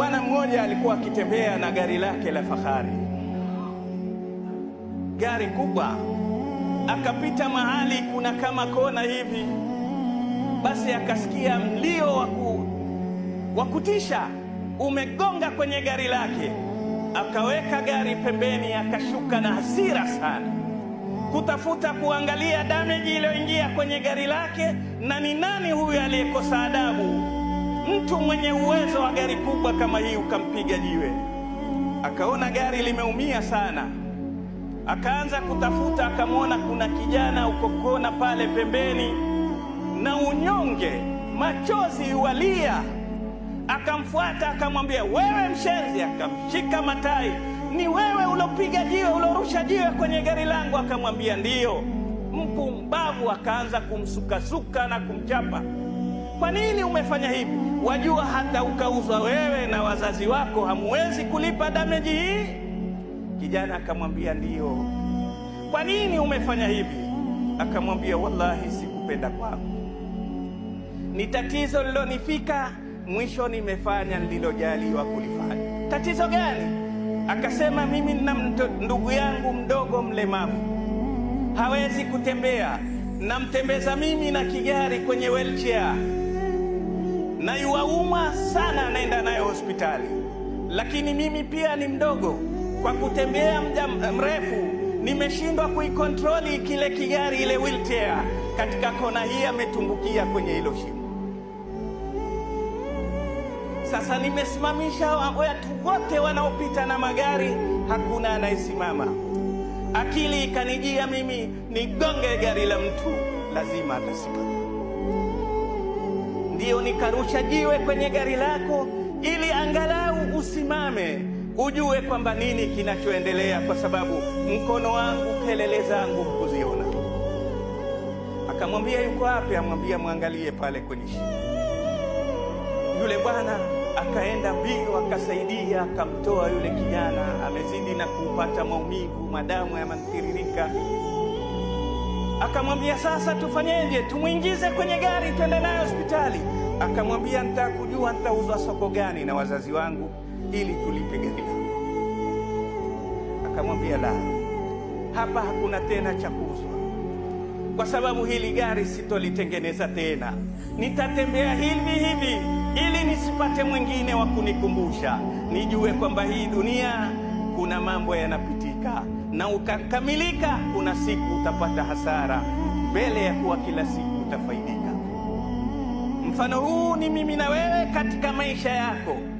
Bwana mmoja alikuwa akitembea na gari lake la fahari, gari kubwa. Akapita mahali kuna kama kona hivi, basi akasikia mlio wa kutisha umegonga kwenye gari lake. Akaweka gari pembeni, akashuka na hasira sana kutafuta kuangalia damage iliyoingia kwenye gari lake, na ni nani huyu aliyekosa adabu. Mtu mwenye uwezo wa gari kubwa kama hii ukampiga jiwe. Akaona gari limeumia sana, akaanza kutafuta, akamwona kuna kijana uko kona pale pembeni na unyonge, machozi walia. Akamfuata akamwambia, wewe mshenzi. Akamshika matai, ni wewe ulopiga jiwe, ulorusha jiwe kwenye gari langu? Akamwambia ndiyo. Mpumbavu. Akaanza kumsukasuka na kumchapa. Kwa nini umefanya hivi? Wajua hata ukauzwa wewe na wazazi wako hamuwezi kulipa damage hii? Kijana akamwambia ndiyo. Kwa nini umefanya hivi? Akamwambia wallahi sikupenda kwako, ni tatizo lilonifika, mwisho nimefanya nililojaliwa kulifanya. Tatizo gani? Akasema mimi nina ndugu yangu mdogo mlemavu, hawezi kutembea, namtembeza mimi na kigari kwenye wheelchair, na yuwauma sana, naenda naye hospitali. Lakini mimi pia ni mdogo, kwa kutembea muda mrefu nimeshindwa kuikontroli kile kigari, ile wheelchair. Katika kona hii ametumbukia kwenye hilo shimo. Sasa nimesimamisha watu wote wanaopita na magari, hakuna anayesimama. Akili ikanijia mimi nigonge gari la mtu, lazima atasimama. Ndiyo nikarusha jiwe kwenye gari lako ili angalau usimame, ujue kwamba nini kinachoendelea, kwa sababu mkono wangu, kelele zangu kuziona. Akamwambia yuko wapi? Amwambia mwangalie pale kwenye shimo. Yule bwana akaenda mbio, akasaidia, akamtoa yule kijana, amezidi na kupata maumivu, madamu yamemtiririka. Akamwambia sasa tufanyeje? Tumuingize kwenye gari twende naye hospitali? Akamwambia nitakujua nitauzwa soko gani na wazazi wangu ili tulipe gari langu. Akamwambia la, hapa hakuna tena cha kuuzwa, kwa sababu hili gari sitolitengeneza tena, nitatembea hivi hivi ili nisipate mwingine wa kunikumbusha, nijue kwamba hii dunia kuna mambo yanapitika, na ukakamilika, kuna siku utapata hasara mbele ya kuwa kila siku utafaidika. Mfano huu ni mimi na wewe katika maisha yako.